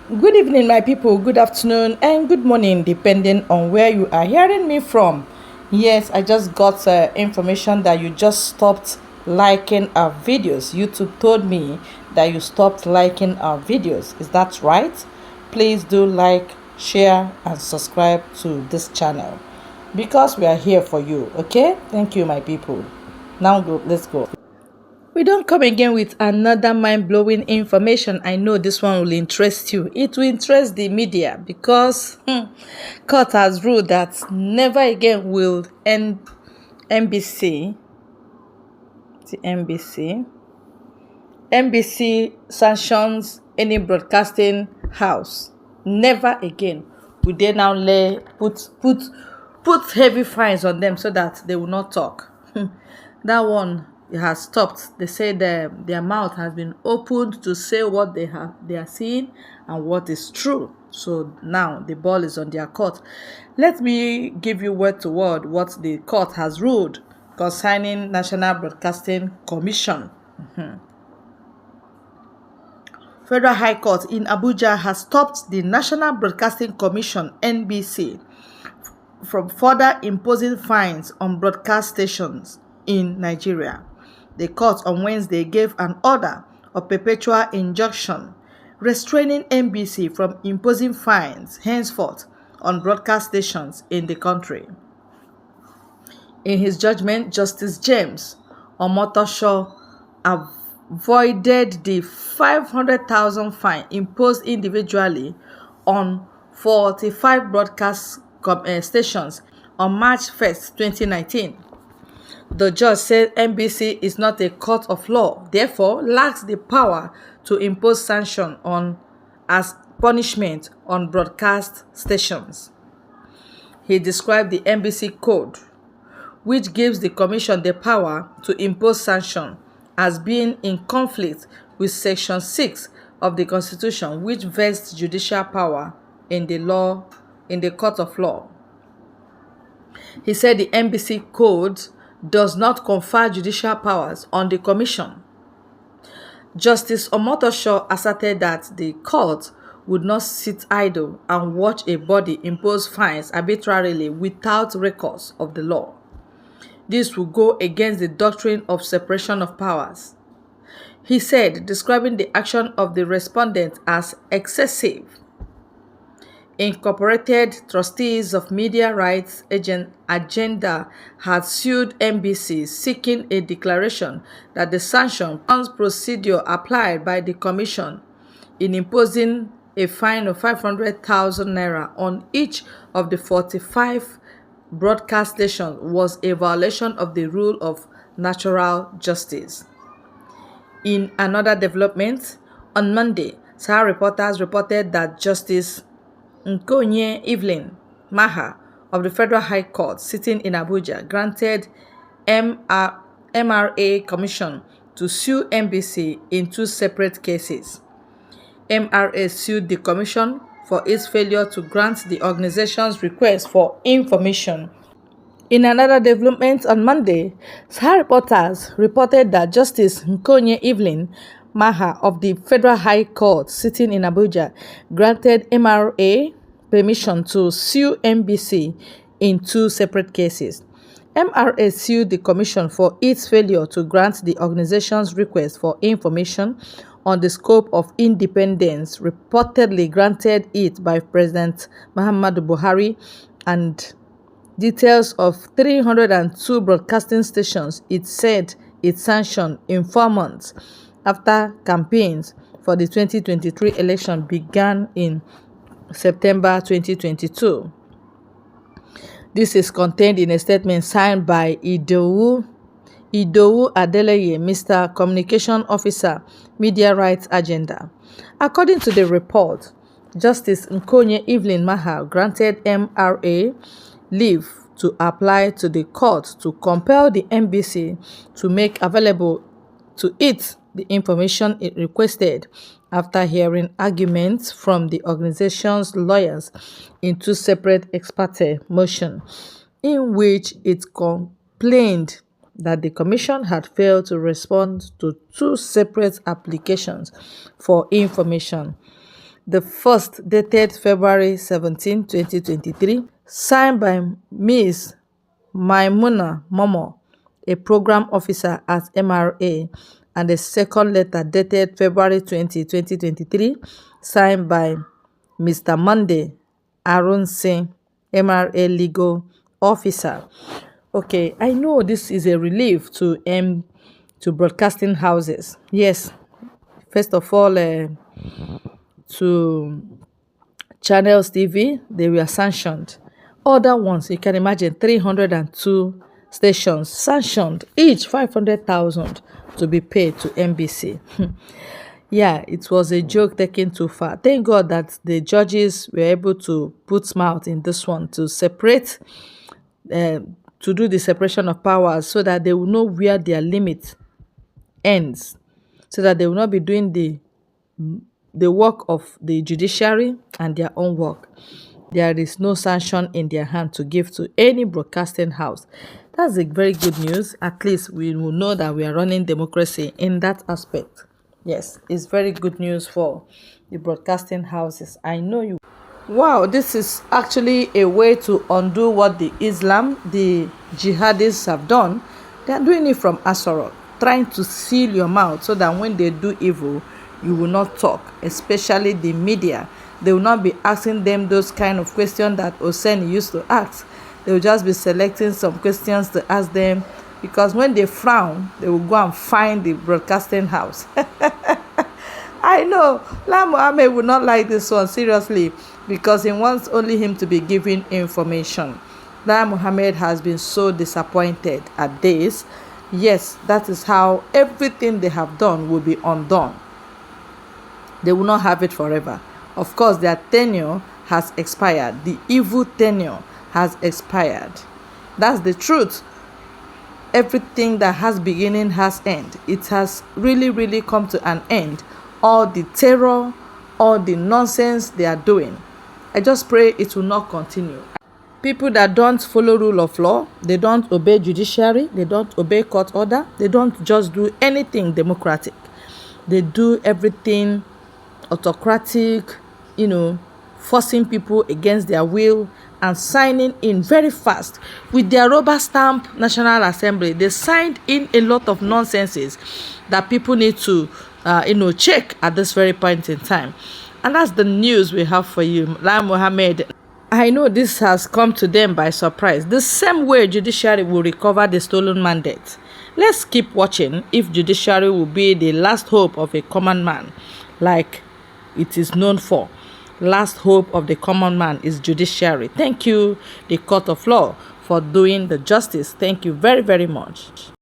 Good evening, my people. Good afternoon and good morning, depending on where you are hearing me from. Yes, I just got information that you just stopped liking our videos. YouTube told me that you stopped liking our videos. Is that right? Please do like, share, and subscribe to this channel because we are here for you. Okay? Thank you, my people. Now go. Let's go. We don't come again with another mind-blowing information. I know this one will interest you. It will interest the media because court has ruled that never again will NBC, the NBC sanctions any broadcasting house. Never again will they now put heavy fines on them so that they will not talk. That one has stopped. They say their mouth has been opened to say what they are seeing and what is true. So now the ball is on their court. Let me give you word to word what the court has ruled concerning National Broadcasting Commission. Federal High Court in Abuja has stopped the National Broadcasting Commission (NBC) from further imposing fines on broadcast stations in Nigeria. The court on Wednesday gave an order of perpetual injunction restraining NBC from imposing fines henceforth on broadcast stations in the country. In his judgment, Justice James Omotosho avoided the 500,000 fine imposed individually on 45 broadcast stations on March 1st, 2019. The judge said NBC is not a court of law, therefore lacks the power to impose sanction on as punishment on broadcast stations. He described the NBC Code, which gives the Commission the power to impose sanction, as being in conflict with Section 6 of the Constitution, which vests judicial power in the court of law. He said the NBC Code does not confer judicial powers on the Commission. Justice Omotosho asserted that the court would not sit idle and watch a body impose fines arbitrarily without recourse of the law. This will go against the doctrine of separation of powers. He said, describing the action of the respondent as excessive. Incorporated Trustees of Media Rights Agenda had sued NBC seeking a declaration that the sanction procedure applied by the Commission in imposing a fine of 500,000 naira on each of the 45 broadcast stations was a violation of the rule of natural justice. In another development, on Monday, Sahara reporters reported that Justice Nkonye Evelyn Maha of the Federal High Court sitting in Abuja granted MRA Commission to sue NBC in two separate cases. MRA sued the Commission for its failure to grant the organization's request for information. In another development on Monday, Sahara reporters reported that Justice Nkonye Evelyn Maha of the Federal High Court sitting in Abuja granted MRA permission to sue NBC in two separate cases. MRA sued the Commission for its failure to grant the organization's request for information on the scope of independence reportedly granted it by President Muhammadu Buhari and details of 302 broadcasting stations it said it sanctioned in 4 months after campaigns for the 2023 election began in September 2022. This is contained in a statement signed by Idowu Adeleye, Mr. Communication Officer, Media Rights Agenda. According to the report, Justice Nkonye Evelyn Maha granted MRA leave to apply to the court to compel the NBC to make available to it the information it requested after hearing arguments from the organization's lawyers in two separate ex parte motions, in which it complained that the Commission had failed to respond to two separate applications for information. The first, dated February 17, 2023, signed by Ms. Maimuna Momo, a program officer at MRA, and the second letter, dated February 20, 2023, signed by Mr. Monday Arun Singh, MRA legal officer. Okay, I know this is a relief to broadcasting houses. Yes, first of all, to Channels TV, they were sanctioned. Other ones, you can imagine, 302 stations sanctioned, each 500,000 to be paid to NBC. Yeah, it was a joke taken too far. Thank God that the judges were able to put mouth in this one to separate, to do the separation of powers so that they will know where their limit ends, so that they will not be doing the work of the judiciary and their own work. There is no sanction in their hand to give to any broadcasting house. That's a very good news. At least we will know that we are running democracy in that aspect. Yes, it's very good news for the broadcasting houses. I know you. Wow, this is actually a way to undo what the jihadists have done. They are doing it from Asoro, trying to seal your mouth so that when they do evil, you will not talk, especially the media. They will not be asking them those kind of questions that Oseni used to ask. They will just be selecting some questions to ask them, because when they frown, they will go and find the broadcasting house. I know Lai Mohammed would not like this one, seriously, because he wants only him to be giving information. Lai Mohammed has been so disappointed at this. Yes, that is how everything they have done will be undone. They will not have it forever. Of course, their tenure has expired. The evil tenure has expired. That's the truth. Everything that has beginning has end. It has really, really come to an end. All the terror, all the nonsense they are doing, I just pray it will not continue. People that don't follow rule of law, they don't obey judiciary, they don't obey court order, they don't just do anything democratic. They do everything autocratic, forcing people against their will and signing in very fast with their rubber stamp National Assembly. They signed in a lot of nonsenses that people need to check at this very point in time. And that's the news we have for you. Lai Mohammed, I know this has come to them by surprise. The same way judiciary will recover the stolen mandate. Let's keep watching if judiciary will be the last hope of a common man, like it is known for. Last hope of the common man is judiciary. Thank you, the court of law, for doing the justice. Thank you very, very much.